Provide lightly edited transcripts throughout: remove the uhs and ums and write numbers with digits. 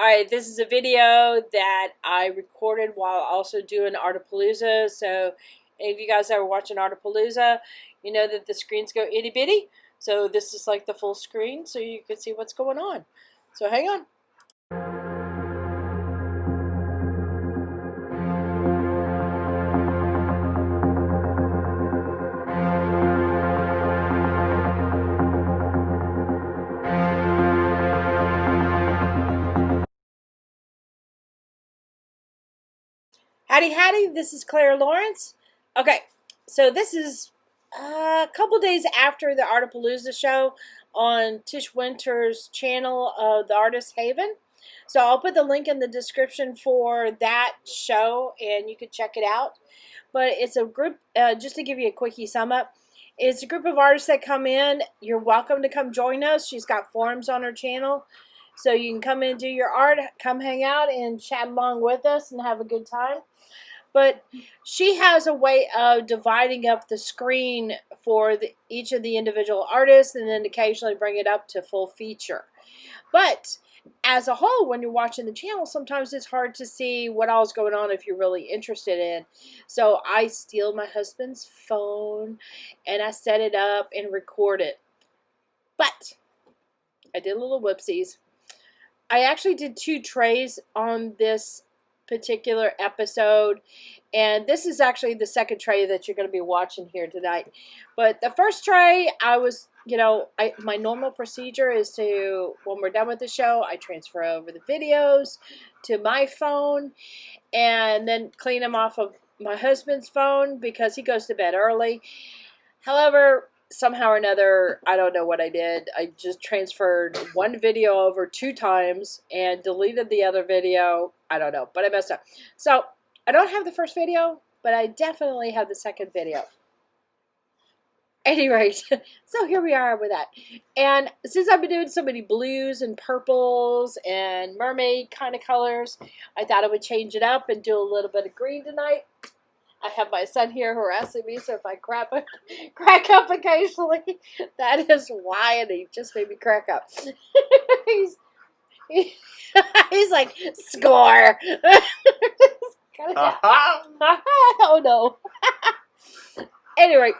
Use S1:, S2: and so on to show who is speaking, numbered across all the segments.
S1: Alright, this is a video that I recorded while also doing Artapalooza. So if you guys ever watching Artapalooza, you know that the screens go itty bitty. So this is like the full screen so you can see what's going on. So hang on. Howdy Howdy, this is Clara Lawrence. Okay, so this is a couple days after the Artapalooza show on Tish Winter's channel, The Artist Haven. So I'll put the link in the description for that show and you can check it out. But it's a group, just to give you a quickie sum up, it's a group of artists that come in. You're welcome to come join us. She's got forums on her channel. So you can come in and do your art, come hang out and chat along with us and have a good time. But she has a way of dividing up the screen for each of the individual artists and then occasionally bring it up to full feature. But as a whole, when you're watching the channel, sometimes it's hard to see what all is going on if you're really interested in. So I steal my husband's phone and I set it up and record it. But I did a little whoopsies. I actually did 2 trays on this particular episode, and this is actually the second tray that you're going to be watching here tonight. But the first tray, I was, my normal procedure is to, when we're done with the show, I transfer over the videos to my phone and then clean them off of my husband's phone because he goes to bed early. However, somehow or another, I don't know what I did. I just transferred one video over 2 times and deleted the other video. I don't know, but I messed up. So I don't have the first video, but I definitely have the second video. Any rate, so here we are with that. And since I've been doing so many blues and purples and mermaid kind of colors, I thought I would change it up and do a little bit of green tonight. I have my son here harassing me, so if I crack up occasionally, that is why, and he just made me crack up. He's like, score! Oh no. Anyway,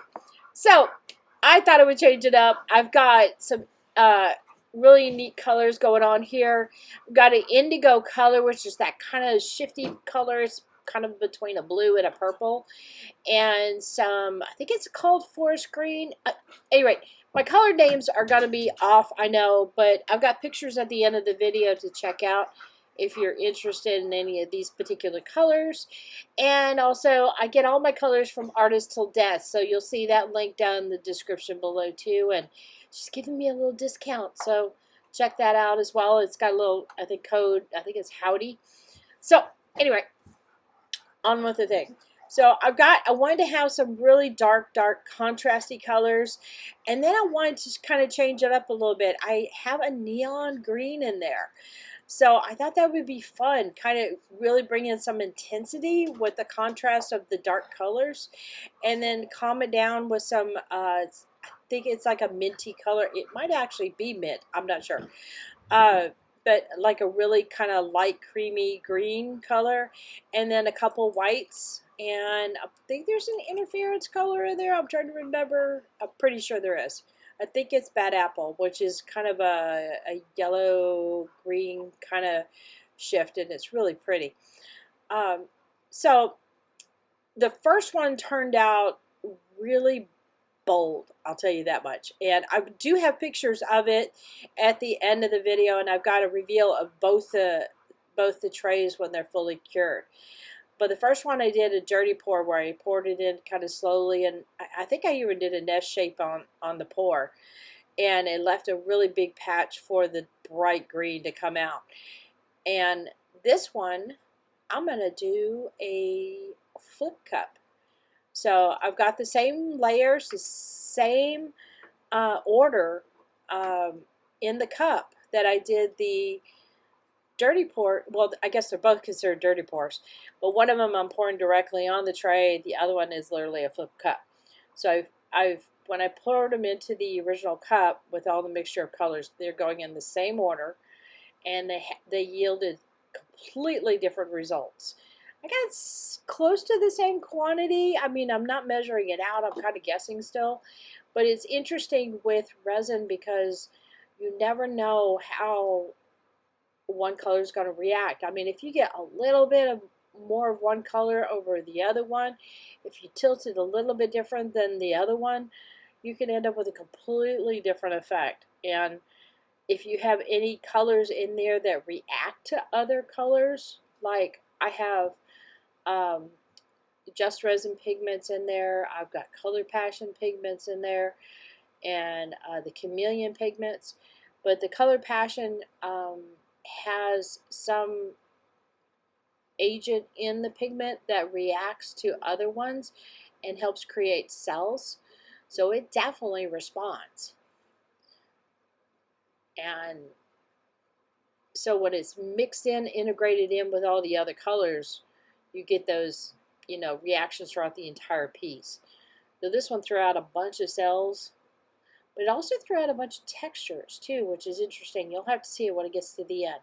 S1: so I thought I would change it up. I've got some really neat colors going on here. I've got an indigo color, which is that kind of shifty colors, kind of between a blue and a purple, and some, I think it's called forest green. Anyway, my color names are going to be off, I know, but I've got pictures at the end of the video to check out if you're interested in any of these particular colors. And also, I get all my colors from Artist Till Death, so you'll see that link down in the description below too, and she's giving me a little discount, so check that out as well. It's got a little, I think, code, I think it's Howdy. So anyway, on with the thing. So I wanted to have some really dark contrasty colors, and then I wanted to kind of change it up a little bit. I have a neon green in there, so I thought that would be fun, kind of really bring in some intensity with the contrast of the dark colors, and then calm it down with some I think it's like a minty color. It might actually be mint, I'm not sure. But like a really kind of light creamy green color, and then a couple whites, and I think there's an interference color in there. I'm trying to remember. I'm pretty sure there is. I think it's Bad Apple, which is kind of a yellow green kind of shift, and it's really pretty. So the first one turned out really bold, I'll tell you that much. And I do have pictures of it at the end of the video, and I've got a reveal of both the trays when they're fully cured. But the first one I did a dirty pour where I poured it in kind of slowly, and I think I even did a nest shape on the pour, and it left a really big patch for the bright green to come out. And this one, I'm going to do a flip cup. So I've got the same layers, the same order in the cup that I did the dirty pour. Well, I guess they're both considered dirty pours, but one of them I'm pouring directly on the tray. The other one is literally a flip cup. So when I poured them into the original cup with all the mixture of colors, they're going in the same order. and they yielded completely different results. I got close to the same quantity. I mean, I'm not measuring it out. I'm kind of guessing still. But it's interesting with resin because you never know how one color is going to react. I mean, if you get a little bit of more of one color over the other one, if you tilt it a little bit different than the other one, you can end up with a completely different effect. And if you have any colors in there that react to other colors, like I have Just Resin pigments in there, I've got Color Passion pigments in there, and the Chameleon pigments. But the Color Passion has some agent in the pigment that reacts to other ones and helps create cells. So it definitely responds. And so when it's mixed in, integrated in with all the other colors, you get those, you know, reactions throughout the entire piece. So this one threw out a bunch of cells, but it also threw out a bunch of textures too, which is interesting. You'll have to see it when it gets to the end.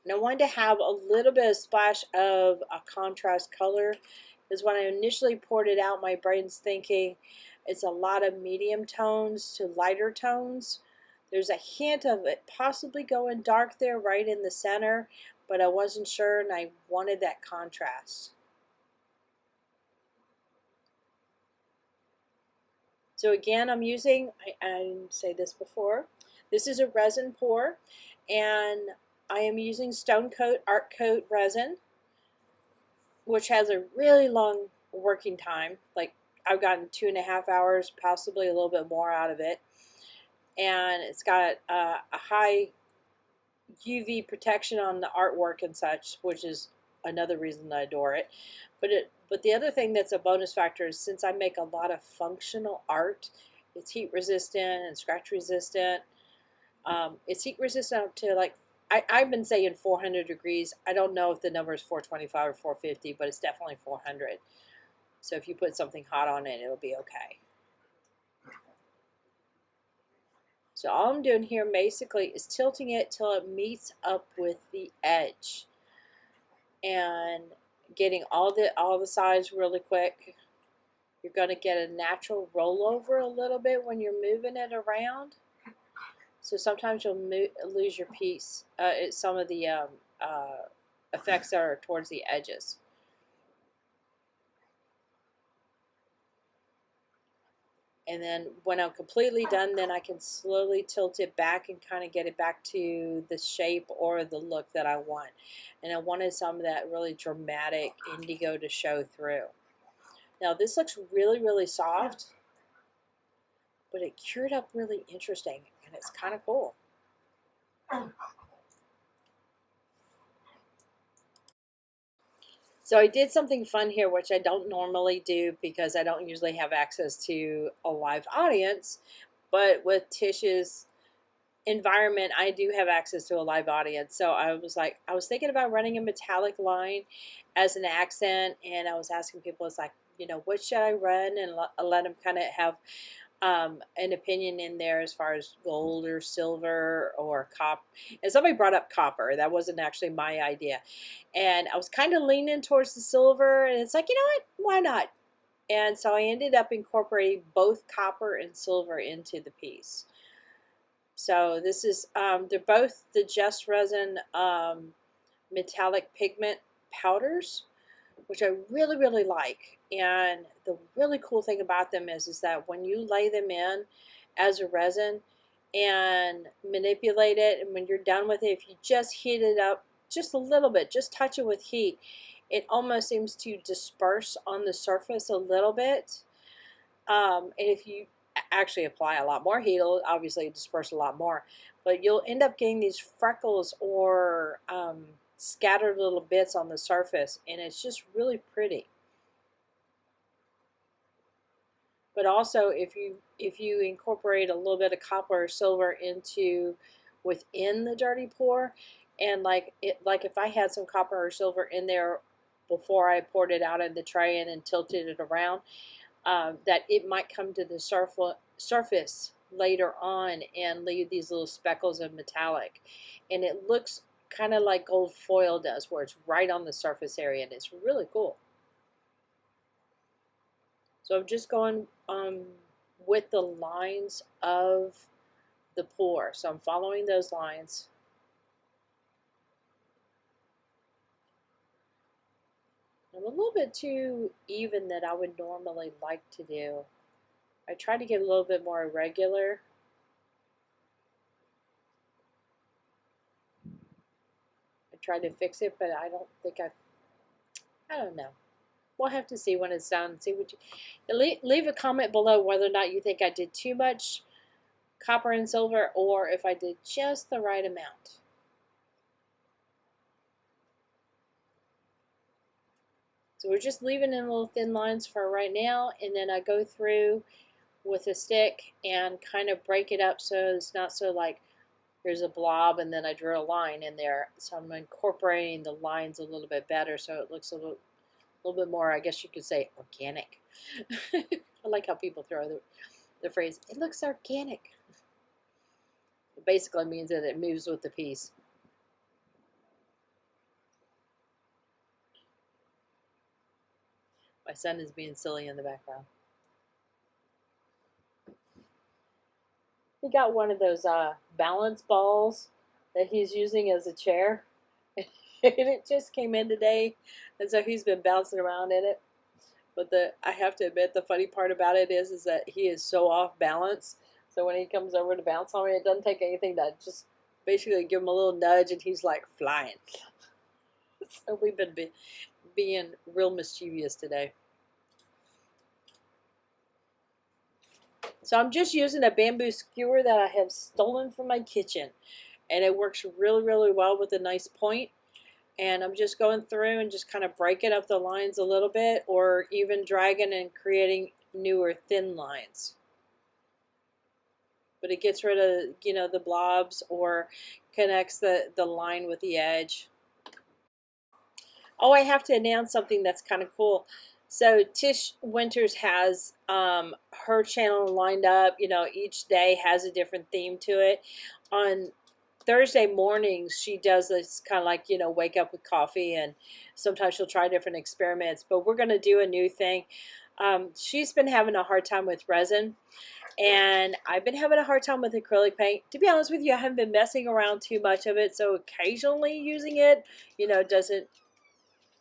S1: And I wanted to have a little bit of splash of a contrast color, because when I initially poured it out, my brain's thinking it's a lot of medium tones to lighter tones. There's a hint of it possibly going dark there right in the center, but I wasn't sure and I wanted that contrast. So again, I'm using, I didn't say this before, this is a resin pour, and I am using Stone Coat Art Coat resin, which has a really long working time. Like I've gotten 2.5 hours, possibly a little bit more out of it. And it's got a high UV protection on the artwork and such, which is another reason I adore it. But the other thing that's a bonus factor is since I make a lot of functional art, it's heat resistant and scratch resistant. It's heat resistant up to, like, I've been saying 400 degrees. I don't know if the number is 425 or 450, but it's definitely 400. So if you put something hot on it, it'll be okay. So all I'm doing here basically is tilting it till it meets up with the edge and getting all the sides really quick. You're going to get a natural rollover a little bit when you're moving it around. So sometimes you'll lose your piece, some of the effects that are towards the edges. And then when I'm completely done, then I can slowly tilt it back and kind of get it back to the shape or the look that I want. And I wanted some of that really dramatic indigo to show through. Now this looks really, really soft, but it cured up really interesting, and it's kind of cool. So I did something fun here, which I don't normally do because I don't usually have access to a live audience. But with Tish's environment, I do have access to a live audience. So I was thinking about running a metallic line as an accent, and I was asking people, it's like, you know, what should I run, and let them kind of have an opinion in there as far as gold or silver or copper. And somebody brought up copper. That wasn't actually my idea. And I was kind of leaning towards the silver, and it's like, you know what, why not? And so I ended up incorporating both copper and silver into the piece. So this is, they're both the Just Resin metallic pigment powders, which I really, really like. And the really cool thing about them is that when you lay them in as a resin and manipulate it, and when you're done with it, if you just heat it up just a little bit, just touch it with heat, it almost seems to disperse on the surface a little bit. And if you actually apply a lot more heat, it'll obviously disperse a lot more. But you'll end up getting these freckles or scattered little bits on the surface, and it's just really pretty. But also, if you incorporate a little bit of copper or silver into within the dirty pour, and like if I had some copper or silver in there before I poured it out in the tray and tilted it around, that it might come to the surface later on and leave these little speckles of metallic. And it looks kind of like gold foil does, where it's right on the surface area, and it's really cool. So I'm just going with the lines of the pour. So I'm following those lines. I'm a little bit too even that I would normally like to do. I try to get a little bit more irregular. I tried to fix it, but I don't think I don't know. We'll have to see when it's done. See what you leave a comment below whether or not you think I did too much copper and silver or if I did just the right amount. So we're just leaving in little thin lines for right now, and then I go through with a stick and kind of break it up so it's not so like there's a blob and then I drew a line in there. So I'm incorporating the lines a little bit better so it looks a little bit more, I guess you could say, organic. I like how people throw the phrase, it looks organic. It basically means that it moves with the piece. My son is being silly in the background. He got one of those balance balls that he's using as a chair. And it just came in today. And so he's been bouncing around in it. But I have to admit, the funny part about it is that he is so off balance. So when he comes over to bounce on me, it doesn't take anything to just basically give him a little nudge and he's like flying. So we've been being real mischievous today. So I'm just using a bamboo skewer that I have stolen from my kitchen. And it works really, really well with a nice point. And I'm just going through and just kind of breaking up the lines a little bit, or even dragging and creating newer thin lines. But it gets rid of, you know, the blobs or connects the line with the edge. Oh, I have to announce something that's kind of cool. So Tish Winters has her channel lined up. You know, each day has a different theme to it. On Thursday mornings, she does this kind of like, you know, wake up with coffee, and sometimes she'll try different experiments. But we're going to do a new thing. She's been having a hard time with resin, and I've been having a hard time with acrylic paint. To be honest with you, I haven't been messing around too much of it, so occasionally using it, you know, doesn't,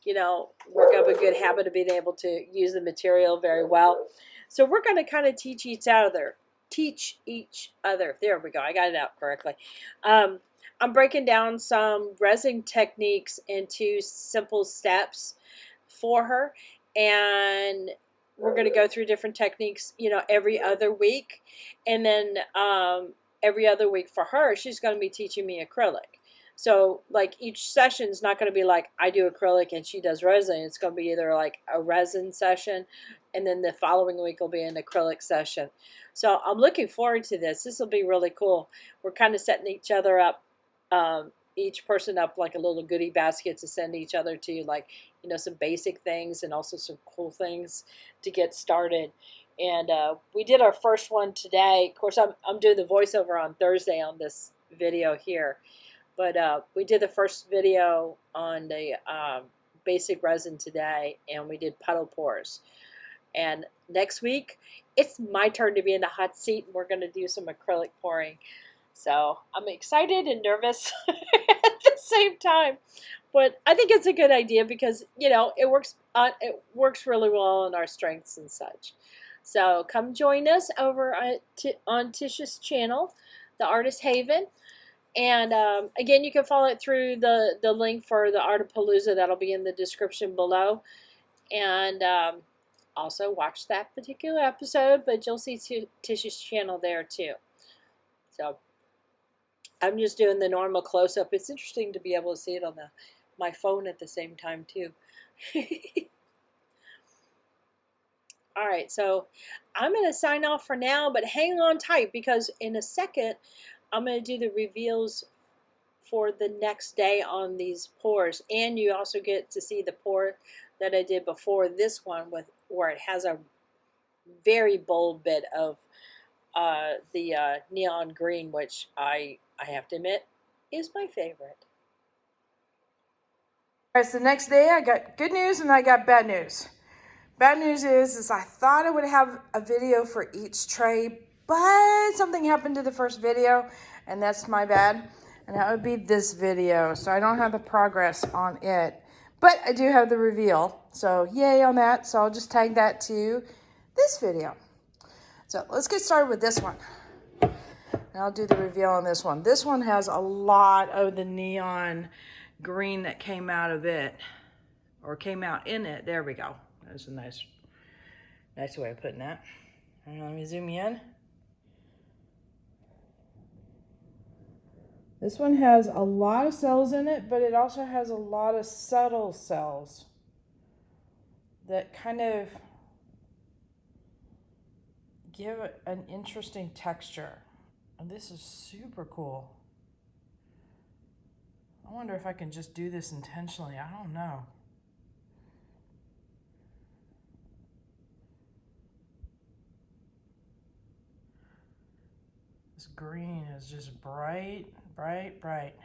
S1: you know, work up a good habit of being able to use the material very well. So we're going to kind of teach each other. There we go. I got it out correctly. I'm breaking down some resin techniques into simple steps for her, and we're going to go through different techniques, you know, every other week. And then every other week for her, she's going to be teaching me acrylic. So like each session is not going to be like I do acrylic and she does resin. It's going to be either like a resin session and then the following week will be an acrylic session. So I'm looking forward to this. This will be really cool. We're kind of setting each other up, each person up like a little goodie basket to send each other to, like, you know, some basic things and also some cool things to get started. And we did our first one today. Of course, I'm doing the voiceover on Thursday on this video here. But we did the first video on the basic resin today, and we did puddle pours. And next week, it's my turn to be in the hot seat, and we're going to do some acrylic pouring. So I'm excited and nervous at the same time. But I think it's a good idea because, you know, it works really well on our strengths and such. So come join us over on Tish's channel, The Artist Haven. And again, you can follow it through the link for the Artapalooza. That'll be in the description below. And also watch that particular episode, but you'll see Tish's channel there too. So I'm just doing the normal close-up. It's interesting to be able to see it on my phone at the same time too. All right, so I'm going to sign off for now, but hang on tight because in a second, I'm going to do the reveals for the next day on these pours. And you also get to see the pour that I did before this one where it has a very bold bit of the neon green, which I have to admit is my favorite.
S2: All right, so the next day I got good news and I got bad news. Bad news is I thought I would have a video for each tray, but something happened to the first video, and that's my bad. And that would be this video. So I don't have the progress on it, but I do have the reveal. So yay on that. So I'll just tag that to this video. So let's get started with this one. And I'll do the reveal on this one. This one has a lot of the neon green that came out of it, or came out in it. There we go. That's a nice way of putting that. And let me zoom in. This one has a lot of cells in it, but it also has a lot of subtle cells that kind of give it an interesting texture. And this is super cool. I wonder if I can just do this intentionally. I don't know. This green is just bright, bright, bright.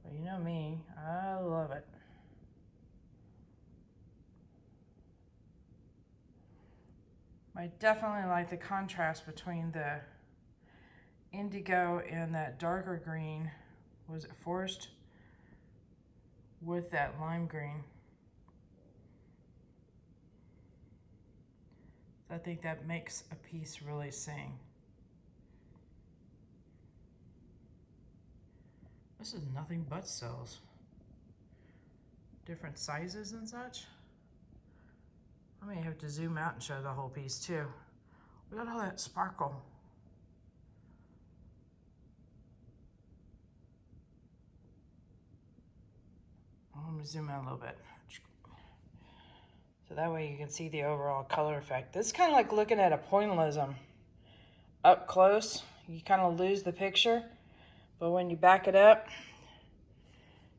S2: But you know me, I love it. I definitely like the contrast between the indigo and that darker green. Was it forest? With that lime green. I think that makes a piece really sing. This is nothing but cells. Different sizes and such. I may have to zoom out and show the whole piece too. Look at all that sparkle. Let me zoom out a little bit. So that way you can see the overall color effect. This is kind of like looking at a pointillism. Up close, you kind of lose the picture, but when you back it up,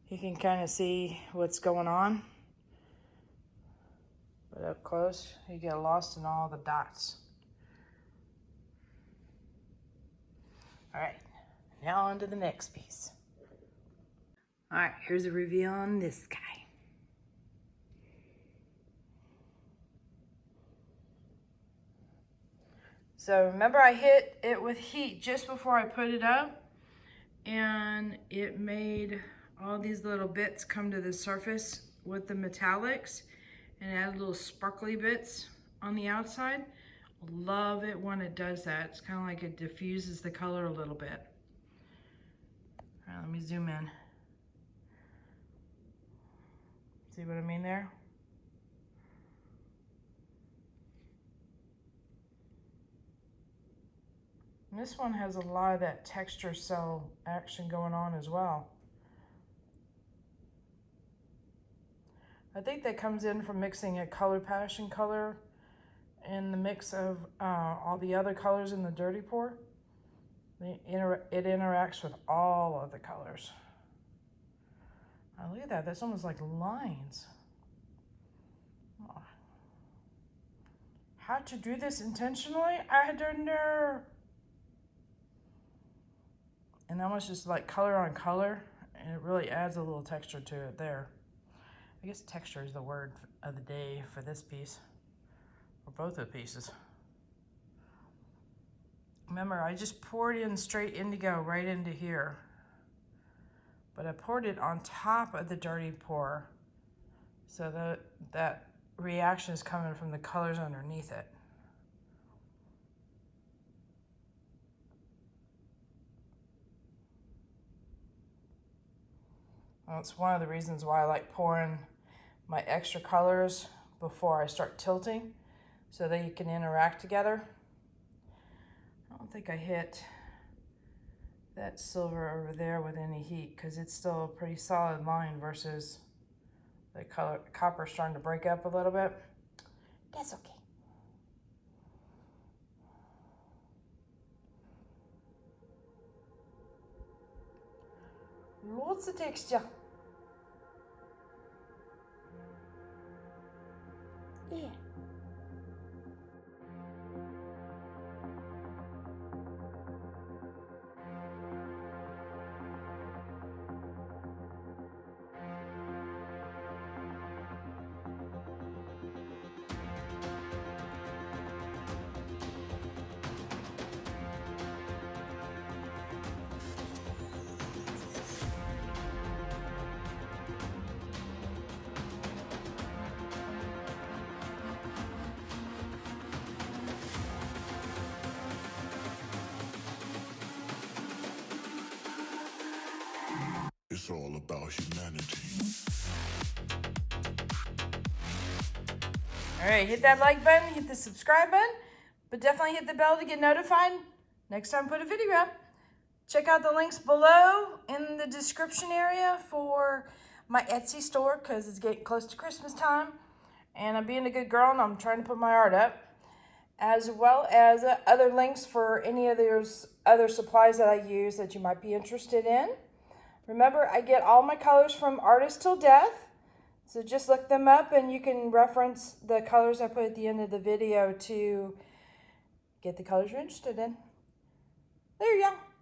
S2: you can kind of see what's going on. But up close, you get lost in all the dots. All right, now on to the next piece. All right, here's a reveal on this guy. So remember I hit it with heat just before I put it up, and it made all these little bits come to the surface with the metallics and added little sparkly bits on the outside. Love it when it does that. It's kind of like it diffuses the color a little bit. All right, let me zoom in. See what I mean there? And this one has a lot of that texture cell action going on as well. I think that comes in from mixing a color passion color in the mix of all the other colors in the dirty pour. It interacts with all of the colors. Oh, look at that, that's almost like lines. Oh. How to do this intentionally? I don't know. And almost just like color on color, and it really adds a little texture to it there. I guess texture is the word of the day for this piece, or both of the pieces. Remember, I just poured in straight indigo right into here, but I poured it on top of the dirty pour, so that reaction is coming from the colors underneath it. Well, it's one of the reasons why I like pouring my extra colors before I start tilting, so that you can interact together. I don't think I hit that silver over there with any heat, because it's still a pretty solid line versus the copper starting to break up a little bit. That's okay. Lots of texture. Yeah.
S3: It's all about humanity.
S2: All right, hit that like button, hit the subscribe button, but definitely hit the bell to get notified next time I put a video up. Check out the links below in the description area for my Etsy store because it's getting close to Christmas time. And I'm being a good girl and I'm trying to put my art up. As well as other links for any of those other supplies that I use that you might be interested in. Remember, I get all my colors from Artist Till Death. So just look them up and you can reference the colors I put at the end of the video to get the colors you're interested in. There you go.